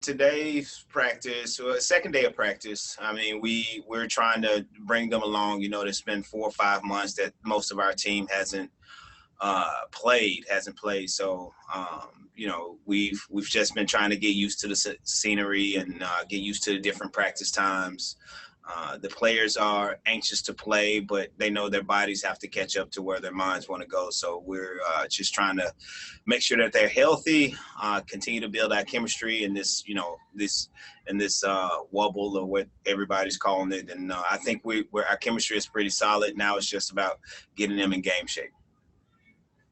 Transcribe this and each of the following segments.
Today's practice, second day of practice. I mean, we're trying to bring them along. It's been 4 or 5 months that most of our team hasn't played. So, we've just been trying to get used to the scenery and get used to the different practice times. The players are anxious to play, but they know their bodies have to catch up to where their minds want to go. So we're just trying to make sure that they're healthy, continue to build our chemistry in this wobble or what everybody's calling it. And I think our chemistry is pretty solid. Now it's just about getting them in game shape.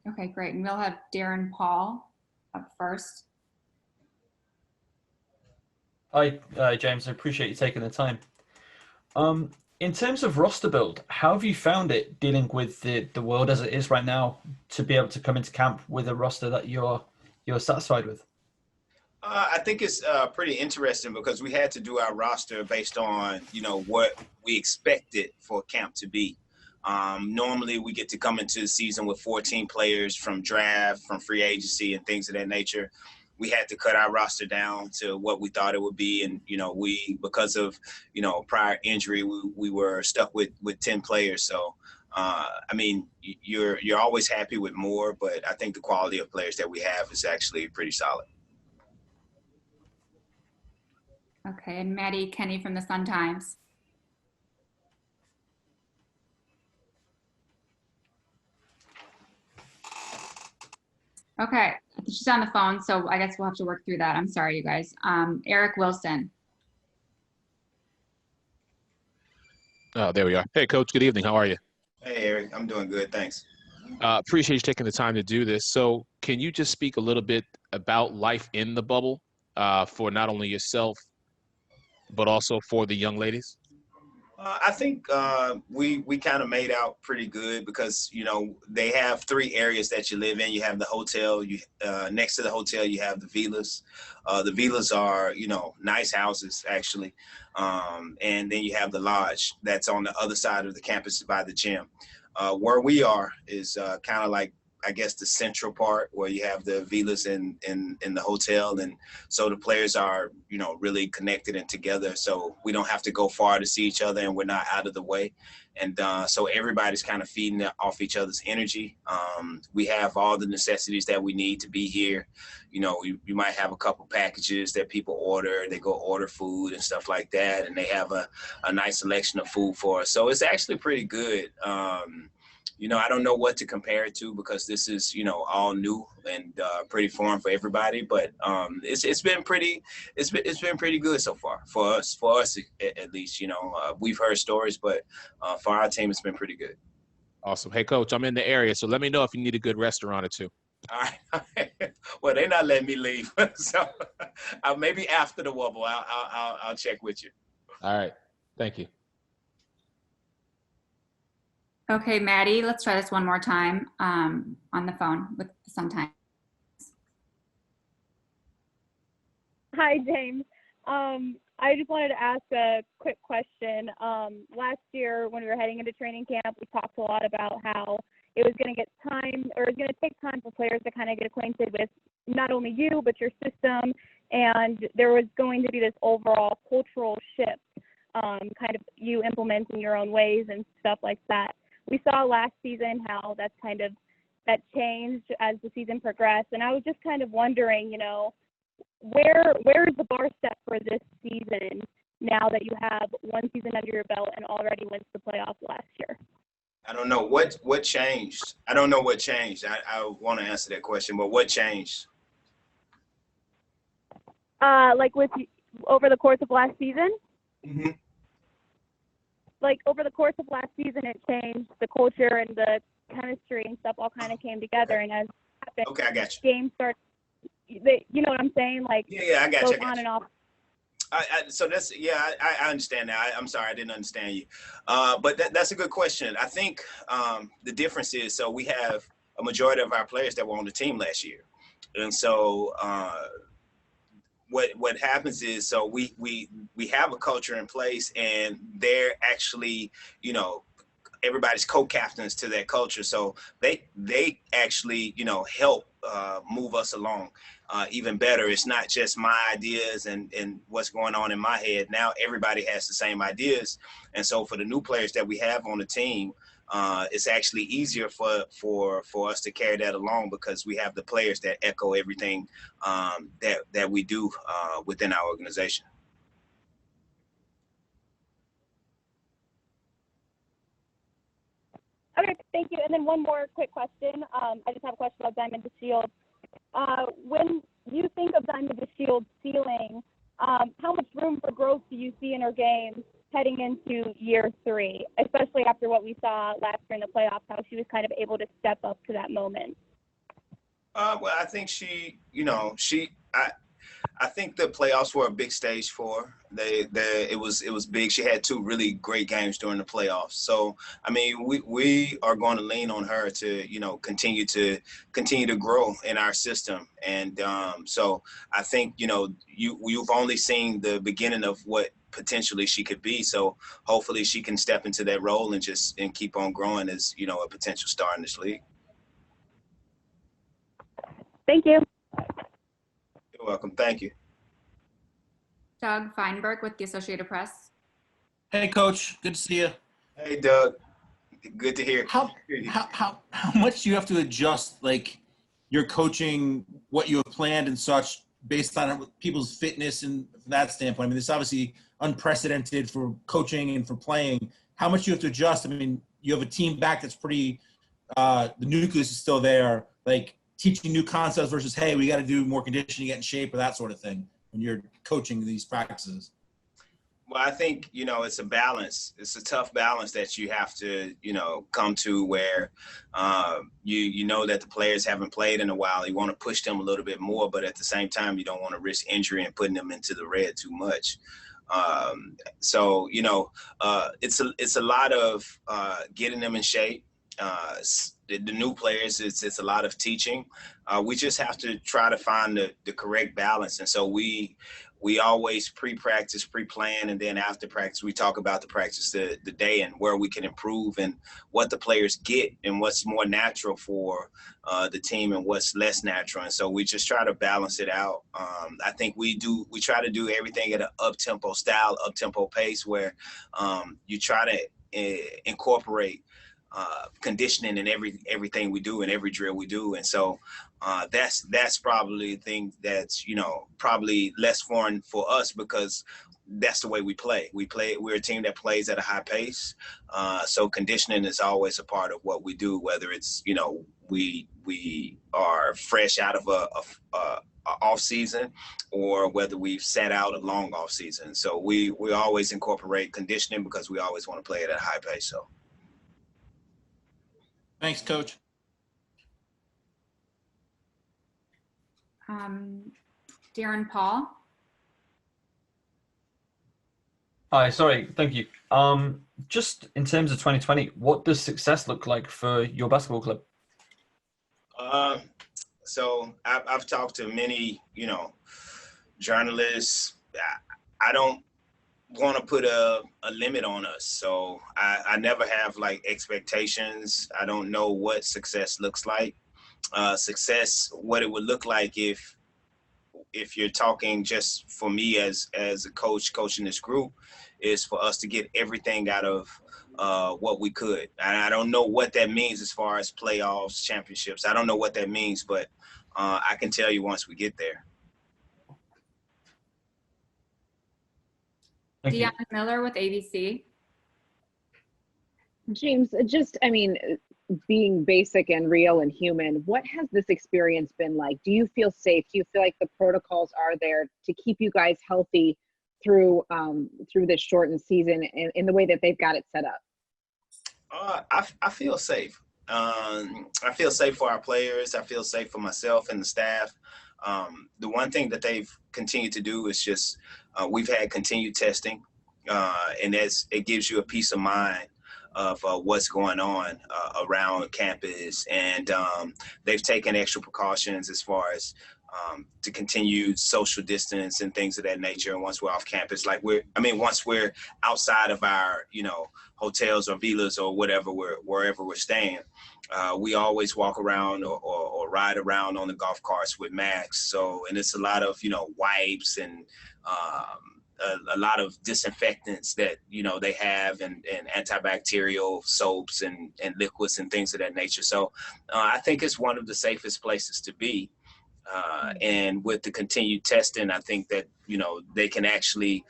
Okay, great. And we'll have Darren Paul up first. Hi, James. I appreciate you taking the time. In terms of roster build, how have you found it dealing with the world as it is right now to be able to come into camp with a roster that you're satisfied with? I think it's pretty interesting because we had to do our roster based on what we expected for camp to be. Normally, we get to come into the season with 14 players from draft, from free agency, and things of that nature. We had to cut our roster down to what we thought it would be, and because of prior injury, we were stuck with 10 players. So, I mean, you're always happy with more, but I think the quality of players that we have is actually pretty solid. Okay, and Maddie Kenny from the Sun-Times. Okay, she's on the phone, so I guess we'll have to work through that. I'm sorry, you guys. Eric Wilson. Oh, there we are. Hey, Coach. Good evening. How are you? Hey, Eric. I'm doing good. Thanks. Appreciate you taking the time to do this. So can you just speak a little bit about life in the bubble for not only yourself, but also for the young ladies? I think we kind of made out pretty good because they have three areas that you live in. You have the hotel. Next to the hotel you have the villas. The villas are nice houses actually, and then you have the lodge that's on the other side of the campus by the gym. Where we are is kind of like, I guess, the central part where you have the villas in the hotel, and so the players are really connected and together. So we don't have to go far to see each other, and we're not out of the way. And so everybody's kind of feeding off each other's energy. We have all the necessities that we need to be here. You might have a couple packages that people order. They go order food and stuff like that, and they have a nice selection of food for us. So it's actually pretty good. I don't know what to compare it to because this is, all new and pretty foreign for everybody. But it's been pretty good so far for us at least. We've heard stories, but for our team, it's been pretty good. Awesome. Hey, Coach, I'm in the area, so let me know if you need a good restaurant or two. All right. Well, they're not letting me leave, so maybe after the wobble, I'll check with you. All right. Thank you. Okay, Maddie, let's try this one more time on the phone with the Sun-Times. Hi, James. I just wanted to ask a quick question. Last year, when we were heading into training camp, we talked a lot about how it was going to take time for players to kind of get acquainted with not only you, but your system. And there was going to be this overall cultural shift, kind of you implementing your own ways and stuff like that. We saw last season how that changed as the season progressed. And I was just kind of wondering, where is the bar set for this season now that you have one season under your belt and already went to the playoffs last year? I don't know what changed. I don't know what changed. I want to answer that question, but what changed? Like over the course of last season? Mm-hmm. Like over the course of last season, it changed. The culture and the chemistry and stuff all kind of came together. And as happened, Okay, I got you. Games start. You know what I'm saying? Like Yeah, I got you. on and off. So that's I understand that. I'm sorry, I didn't understand you, but that's a good question. I think the difference is, so we have a majority of our players that were on the team last year, and so what happens is, so we have a culture in place, and they're actually everybody's co-captains to that culture, so they actually help move us along. even better. It's not just my ideas and what's going on in my head. Now everybody has the same ideas. And so for the new players that we have on the team, it's actually easier for us to carry that along because we have the players that echo everything that we do within our organization. Okay, thank you. And then one more quick question. I just have a question about Diamond DeShields. When you think of Diamond DeShields' ceiling, how much room for growth do you see in her game heading into year 3, especially after what we saw last year in the playoffs, how she was kind of able to step up to that moment? Well, I think I think the playoffs were a big stage for her. It was big. She had 2 really great games during the playoffs. So, I mean, we are going to lean on her to, continue to grow in our system. And so I think, you've only seen the beginning of what potentially she could be. So hopefully she can step into that role and keep on growing as, a potential star in this league. Thank you. You're welcome. Thank you. Doug Feinberg with the Associated Press. Hey, Coach. Good to see you. Hey, Doug. Good to hear. How much do you have to adjust, like, your coaching, what you have planned and such, based on people's fitness and from that standpoint? I mean, it's obviously unprecedented for coaching and for playing. How much do you have to adjust? I mean, you have a team back that's pretty the nucleus is still there. Like, teaching new concepts versus, hey, we got to do more conditioning, get in shape, or that sort of thing when you're coaching these practices? Well, I think, it's a balance. It's a tough balance that you have to, come to where you know that the players haven't played in a while. You want to push them a little bit more, but at the same time, you don't want to risk injury and putting them into the red too much. So, it's a lot of getting them in shape. The new players, it's a lot of teaching. We just have to try to find the correct balance. And so we always pre-practice, pre-plan, and then after practice, we talk about the practice the day and where we can improve and what the players get and what's more natural for the team and what's less natural. And so we just try to balance it out. I think we try to do everything at an up-tempo style, up-tempo pace where you try to incorporate conditioning in everything we do and every drill we do. And so that's probably the thing that's, probably less foreign for us because that's the way we play. We're a team that plays at a high pace. So conditioning is always a part of what we do, whether it's, we are fresh out of a off season or whether we've sat out a long off season. So we always incorporate conditioning because we always want to play at a high pace. So. Thanks, Coach. Darren Paul. Hi, sorry, thank you. Just in terms of 2020, what does success look like for your basketball club? So I've talked to many, journalists. I don't want to put a limit on us. So I never have like expectations. I don't know what success looks like. Success, what it would look like if you're talking just for me as a coach coaching this group, is for us to get everything out of what we could. And I don't know what that means as far as playoffs, championships. I don't know what that means, but I can tell you once we get there. Deanna Miller with ABC. James, being basic and real and human, what has this experience been like? Do you feel safe? Do you feel like the protocols are there to keep you guys healthy through this shortened season in the way that they've got it set up? I feel safe. I feel safe for our players. I feel safe for myself and the staff. The one thing that they've continued to do is just we've had continued testing, and it gives you a peace of mind of what's going on around campus. And they've taken extra precautions as far as to continue social distance and things of that nature. And once we're off campus, once we're outside of our, hotels or villas or whatever, wherever we're staying, we always walk around or ride around on the golf carts with masks. So, and it's a lot of, wipes and a lot of disinfectants that, they have and antibacterial soaps and liquids and things of that nature. So I think it's one of the safest places to be. And with the continued testing, I think that, they can actually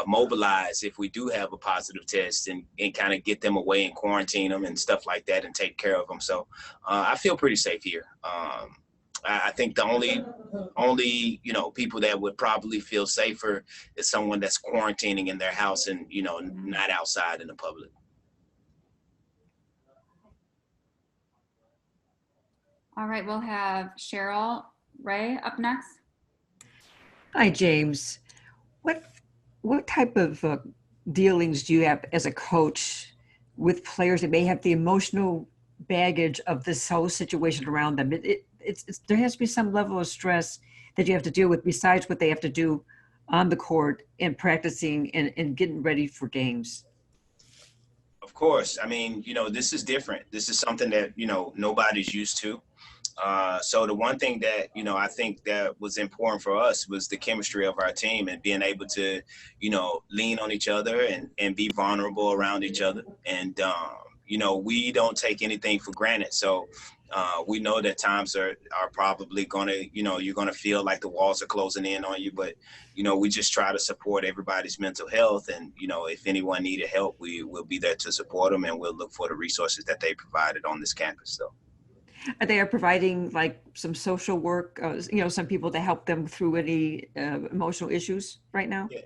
mobilize if we do have a positive test and kind of get them away and quarantine them and stuff like that and take care of them. So I feel pretty safe here. I think the only, people that would probably feel safer is someone that's quarantining in their house and, not outside in the public. All right, we'll have Cheryl Ray up next. Hi, James. What type of dealings do you have as a coach with players that may have the emotional baggage of this whole situation around them? There has to be some level of stress that you have to deal with besides what they have to do on the court and practicing and getting ready for games. Of course. I mean, this is different. This is something that, nobody's used to. So the one thing that, I think that was important for us was the chemistry of our team and being able to, lean on each other and be vulnerable around each other. And, we don't take anything for granted. So we know that times are probably going to, you're going to feel like the walls are closing in on you. But, we just try to support everybody's mental health. And, if anyone needed help, we will be there to support them. And we'll look for the resources that they provided on this campus. So. They are providing like some social work, some people to help them through any emotional issues right now? Yeah,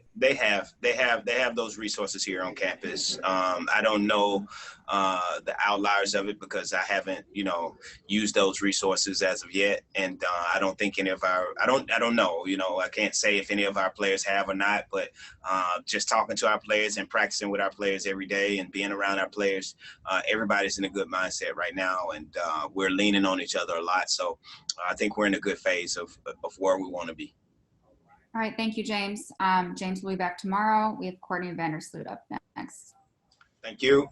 they have those resources here on campus. I don't know the outliers of it because I haven't, used those resources as of yet. And I don't think any of I don't know, I can't say if any of our players have or not, but just talking to our players and practicing with our players every day and being around our players, everybody's in a good mindset right now. And we're leaning on each other a lot. So I think we're in a good phase of where we want to be. All right, thank you, James. James will be back tomorrow. We have Courtney Vandersloot up next. Thank you.